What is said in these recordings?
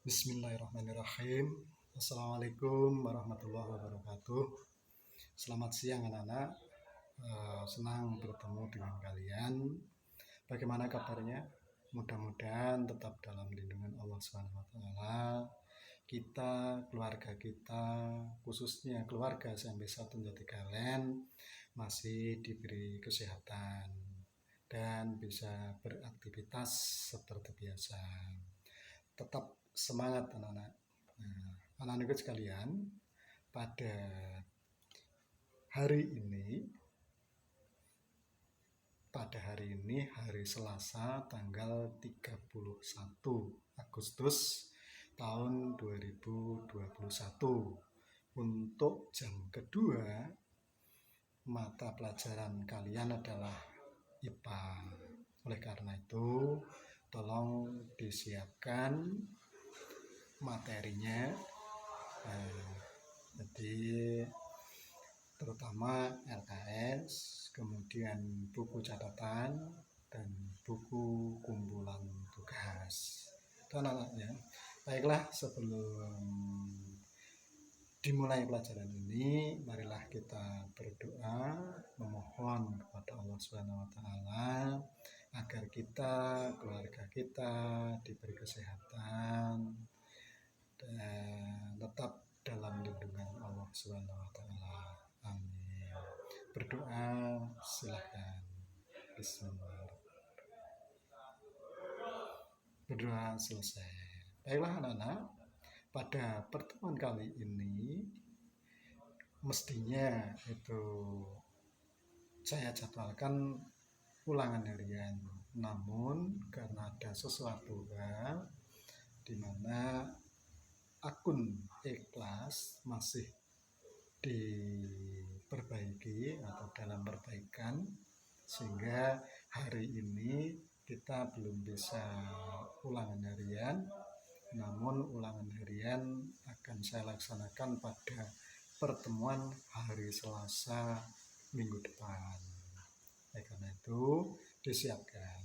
Bismillahirrahmanirrahim. Assalamualaikum warahmatullahi wabarakatuh. Selamat siang anak-anak. Senang bertemu dengan kalian. Bagaimana kabarnya? Mudah-mudahan tetap dalam lindungan Allah SWT. Kita, keluarga kita, khususnya keluarga SMP1 Jatigalen masih diberi kesehatan dan bisa beraktivitas seperti biasa. Tetap semangat anak-anak. Anak-anak sekalian, pada hari ini hari Selasa tanggal 31 Agustus tahun 2021 untuk jam kedua mata pelajaran kalian adalah IPA. Oleh karena itu tolong disiapkan materinya, jadi terutama LKS, kemudian buku catatan dan buku kumpulan tugas. Itu anak-anaknya. Baiklah, sebelum dimulai pelajaran ini, marilah kita berdoa memohon kepada Allah SWT agar kita, keluarga kita diberi kesehatan dan tetap dalam lindungan Allah SWT. Amin. Berdoa, silakan. Bismillahirrahmanirrahim. Berdoa selesai. Baiklah anak-anak, pada pertemuan kali ini mestinya itu saya jadwalkan ulangan harian, namun karena ada sesuatu hal di mana akun ikhlas masih diperbaiki atau dalam perbaikan, sehingga hari ini kita belum bisa ulangan harian, namun ulangan harian akan saya laksanakan pada pertemuan hari Selasa minggu depan. Karena itu disiapkan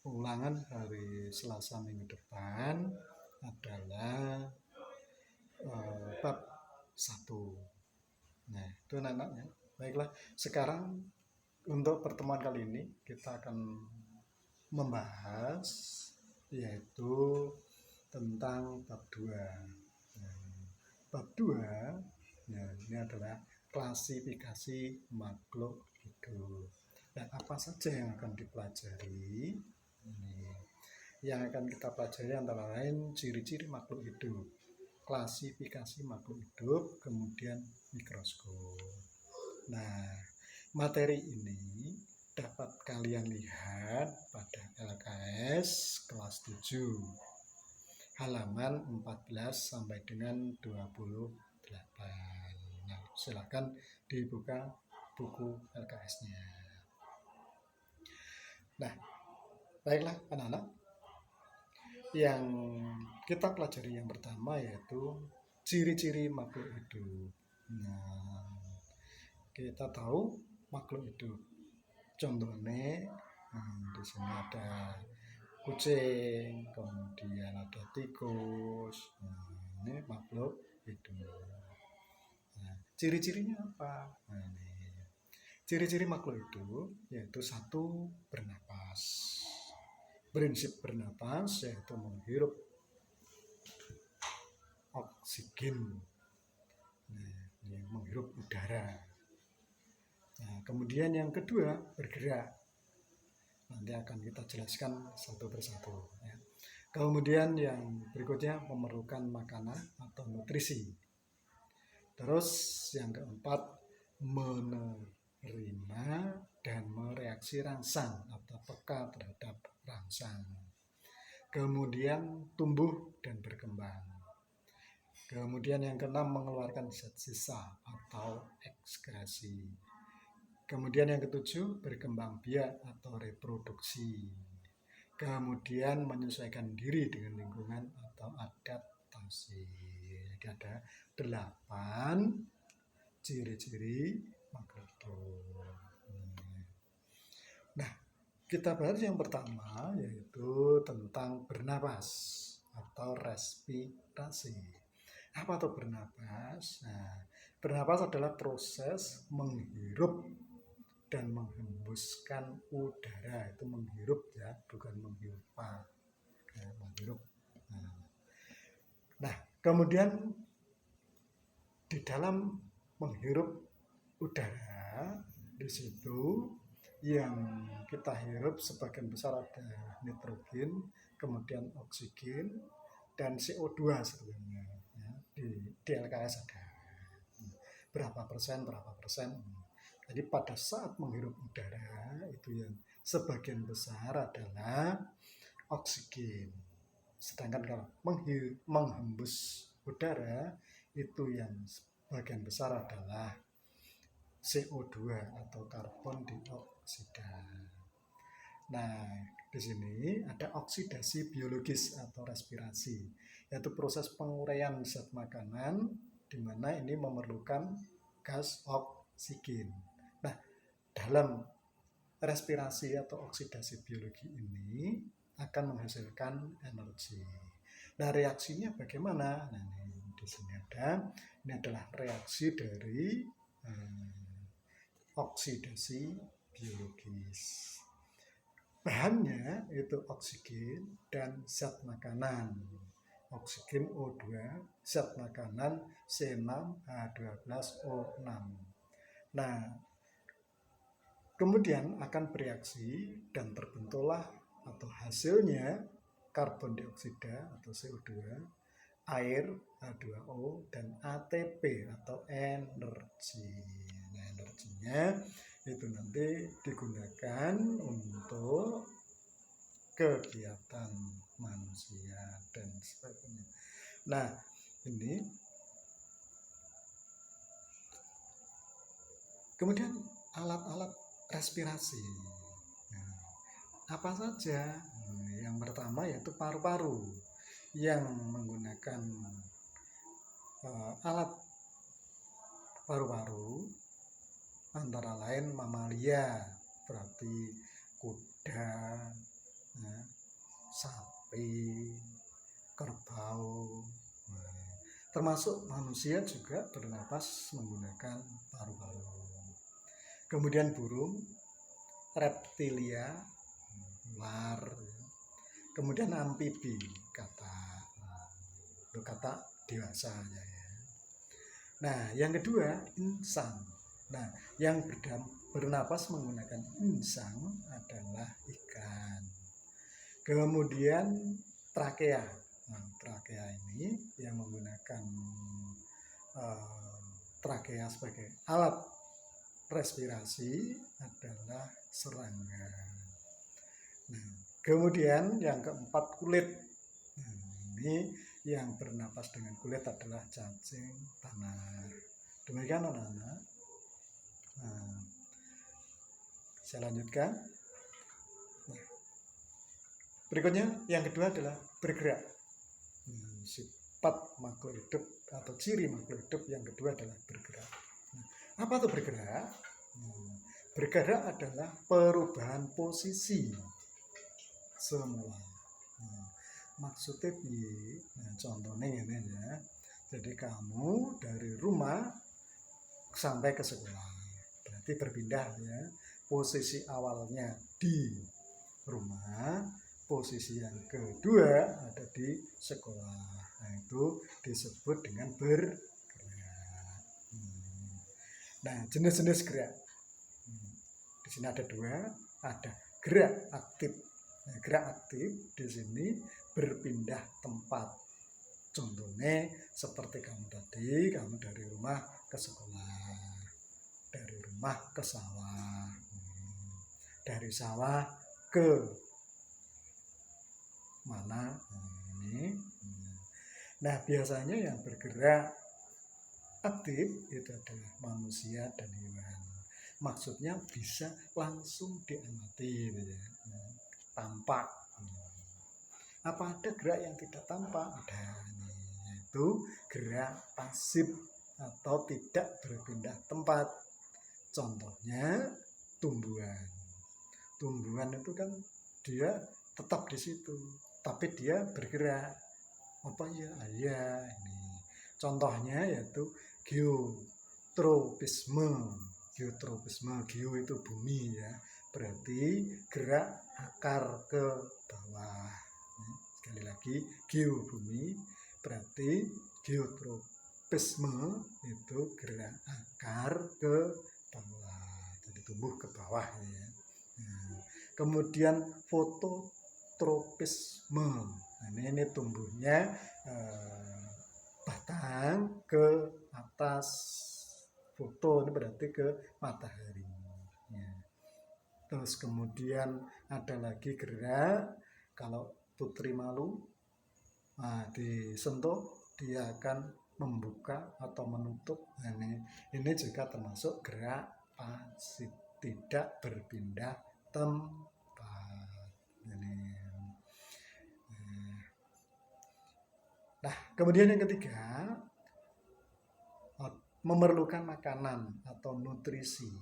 ulangan hari Selasa minggu depan adalah bab 1. Nah, itu anak-anaknya. Baiklah, sekarang untuk pertemuan kali ini kita akan membahas yaitu tentang bab 2. Bab 2 ini adalah klasifikasi makhluk hidup. Dan apa saja yang akan dipelajari? Yang akan kita pelajari antara lain ciri-ciri makhluk hidup, klasifikasi makhluk hidup, kemudian mikroskop. Nah, materi ini dapat kalian lihat pada LKS kelas 7 halaman 14 sampai dengan 28. Nah, silakan dibuka buku LKS-nya. Nah, baiklah anak-anak, yang kita pelajari yang pertama yaitu ciri-ciri makhluk hidup. Nah, kita tahu makhluk hidup. Contohnya, di sini ada kucing, kemudian ada tikus. Ini makhluk hidup. Nah, ciri-cirinya apa? Ciri-ciri makhluk hidup yaitu 1, bernapas. Prinsip bernapas yaitu menghirup oksigen, menghirup udara. Nah, kemudian yang kedua, bergerak. Nanti akan kita jelaskan satu persatu. Kemudian yang berikutnya, memerlukan makanan atau nutrisi. Terus yang keempat, menerima dan mereaksi rangsang atau peka terhadap rangsang. Kemudian tumbuh dan berkembang. Kemudian yang keenam, mengeluarkan zat sisa atau ekskresi. Kemudian yang ketujuh, berkembang biak atau reproduksi. Kemudian menyesuaikan diri dengan lingkungan atau adaptasi. Jadi ada 8 ciri-ciri makhluk hidup. Nah, kita bahas yang pertama yaitu tentang bernapas atau respirasi. Apa itu bernapas? Nah, bernapas adalah proses menghirup dan menghembuskan udara. Itu menghirup ya, bukan menghirupa. Ya, menghirup. Nah, kemudian di dalam menghirup udara, di situ yang kita hirup sebagian besar ada nitrogen, kemudian oksigen, dan CO2 sebetulnya. Ya, di LKS ada berapa persen. Jadi pada saat menghirup udara itu yang sebagian besar adalah oksigen. Sedangkan kalau menghembus udara itu yang sebagian besar adalah CO2 atau karbon dioksida. Nah, di sini ada oksidasi biologis atau respirasi, yaitu proses penguraian zat makanan di mana ini memerlukan gas oksigen. Nah, dalam respirasi atau oksidasi biologi ini akan menghasilkan energi. Nah, reaksinya bagaimana? Nah, ini di sini ini adalah reaksi dari oksidasi biologis. Bahannya itu oksigen dan zat makanan. Oksigen O2, zat makanan C6H12O6. Nah, kemudian akan bereaksi dan terbentuklah atau hasilnya karbon dioksida atau CO2, air H2O, dan ATP atau energi. Nah, energinya itu nanti digunakan untuk kegiatan manusia dan sebagainya. Nah, ini kemudian alat-alat respirasi. Nah, apa saja? Yang pertama yaitu paru-paru yang menggunakan alat paru-paru antara lain mamalia, berarti kuda, sapi, kerbau. Termasuk manusia juga bernapas menggunakan paru-paru. Kemudian burung, reptilia, ular, kemudian amfibi, kata dewasanya ya. Nah, yang kedua insang. Nah, yang bernapas menggunakan insang adalah ikan. Kemudian trakea. Nah, trakea ini yang menggunakan trakea sebagai alat respirasi adalah serangga. Nah, kemudian yang keempat kulit. Nah, ini yang bernapas dengan kulit adalah cacing tanah. Demikian anak-anak. Nah, saya lanjutkan. Nah, berikutnya yang kedua adalah bergerak. Sifat makhluk hidup atau ciri makhluk hidup yang kedua adalah bergerak. Nah, apa itu bergerak? Bergerak adalah perubahan posisi semula. Maksudnya contohnya ini ya. Jadi kamu dari rumah sampai ke sekolah, berarti berpindah ya. Posisi awalnya di rumah, posisi yang kedua ada di sekolah. Nah, itu disebut dengan bergerak. Nah, jenis-jenis gerak. Di sini ada dua, ada gerak aktif. Nah, gerak aktif di sini berpindah tempat. Contohnya seperti kamu tadi, kamu dari rumah ke sekolah, dari rumah ke sawah, dari sawah ke mana ini. Nah, biasanya yang bergerak aktif itu adalah manusia dan hewan. Maksudnya bisa langsung diamati gitu ya. Tampak. Apa ada gerak yang tidak tampak? Ada, yaitu gerak pasif atau tidak berpindah tempat. Contohnya tumbuhan. Tumbuhan itu kan dia tetap di situ, tapi dia bergerak. Apa ya? Ya, ini contohnya yaitu geotropisme. Geotropisme, geo itu bumi ya, berarti gerak akar ke bawah. Sekali lagi, geo bumi, berarti geotropisme itu gerak akar ke bawah, jadi tumbuh ke bawah ya. Nah, kemudian fototropisme, nah, ini tumbuhnya batang ke atas, foto ini berarti ke matahari ya. Terus kemudian ada lagi gerak kalau putri malu, nah, disentuh dia akan membuka atau menutup. Nah, ini juga termasuk gerak pasif, tidak berpindah tempat. Nah, kemudian yang ketiga, memerlukan makanan atau nutrisi.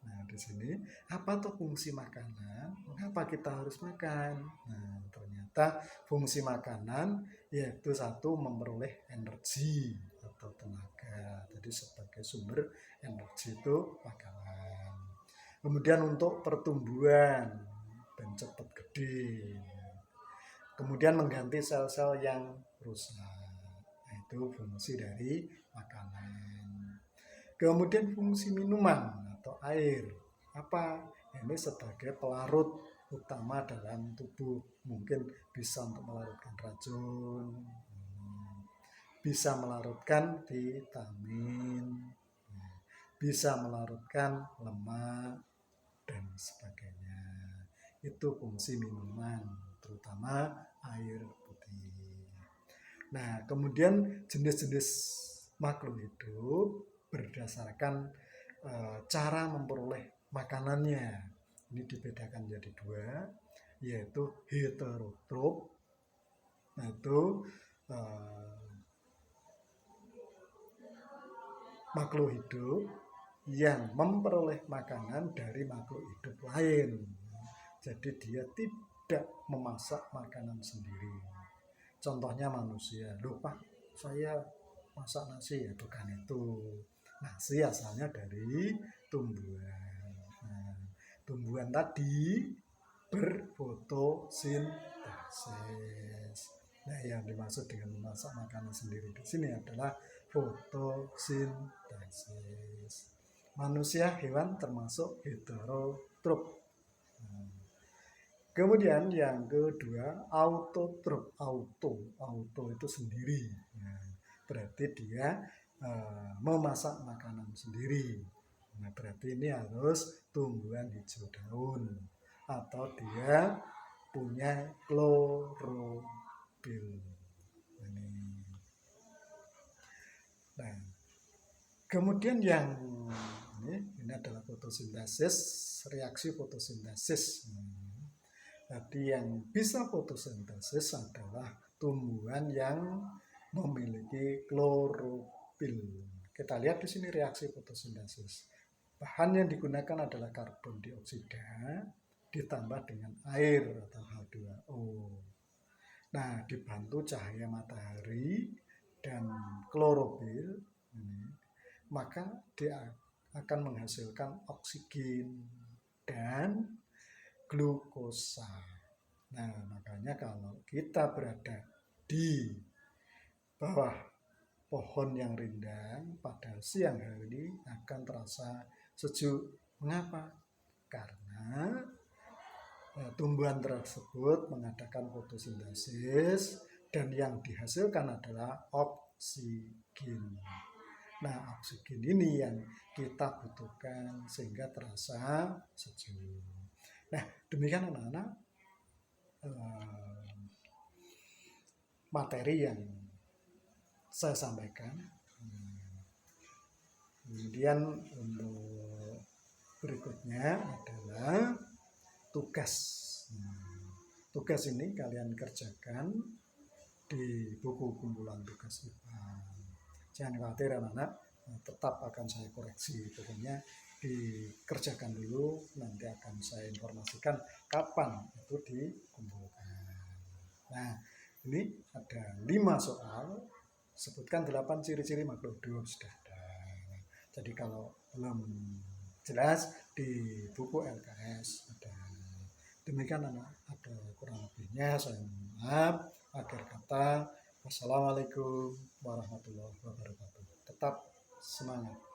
Nah, di sini apa tuh fungsi makanan? Mengapa kita harus makan? Nah, ternyata fungsi makanan yaitu satu, memperoleh energi atau tenaga. Jadi sebagai sumber energi itu makanan. Kemudian untuk pertumbuhan dan cepat gede. Kemudian mengganti sel-sel yang rusak. Nah, itu fungsi dari makanan. Kemudian fungsi minuman atau air, apa? Ini sebagai pelarut utama dalam tubuh, mungkin bisa untuk melarutkan racun, bisa melarutkan vitamin, bisa melarutkan lemak dan sebagainya. Itu fungsi minuman, terutama air putih. Nah, kemudian jenis-jenis makhluk hidup berdasarkan cara memperoleh makanannya. Ini dibedakan menjadi dua, yaitu heterotrof, yaitu makhluk hidup yang memperoleh makanan dari makhluk hidup lain. Jadi dia tidak memasak makanan sendiri. Contohnya manusia, loh Pak, saya masak nasi, ya bukan itu. Nasi asalnya dari tumbuhan. Nah, tumbuhan tadi berfotosintesis. Nah, yang dimaksud dengan memasak makanan sendiri di sini adalah fotosintesis. Manusia, hewan termasuk heterotrof. Kemudian yang kedua, autotrof. Auto itu sendiri. Nah, berarti dia memasak makanan sendiri. Nah, berarti ini harus tumbuhan hijau daun atau dia punya klorofil. Nah, kemudian yang ini adalah fotosintesis, reaksi fotosintesis. Jadi yang bisa fotosintesis adalah tumbuhan yang memiliki klorofil. Kita lihat di sini reaksi fotosintesis. Bahan yang digunakan adalah karbon dioksida ditambah dengan air atau H2O. Nah, dibantu cahaya matahari dan klorofil, maka dia akan menghasilkan oksigen dan glukosa. Nah, makanya kalau kita berada di bawah pohon yang rindang pada siang hari akan terasa sejuk. Mengapa? Karena tumbuhan tersebut mengadakan fotosintesis dan yang dihasilkan adalah oksigen. Nah, oksigen ini yang kita butuhkan sehingga terasa sejuk. Nah, demikian anak-anak materi yang saya sampaikan. Kemudian untuk berikutnya adalah tugas. Tugas ini kalian kerjakan di buku kumpulan tugas IPA. Jangan khawatir anak-anak, tetap akan saya koreksi. Pokoknya dikerjakan dulu, nanti akan saya informasikan kapan itu dikumpulkan. Nah, Ini ada 5 soal, sebutkan 8 ciri-ciri makhluk hidup. Sudah ada. Jadi kalau belum jelas di buku LKS ada. Demikian anak, ada kurang lebihnya saya mohon maaf. Akhir kata, wassalamualaikum warahmatullahi wabarakatuh. Tetap semangat.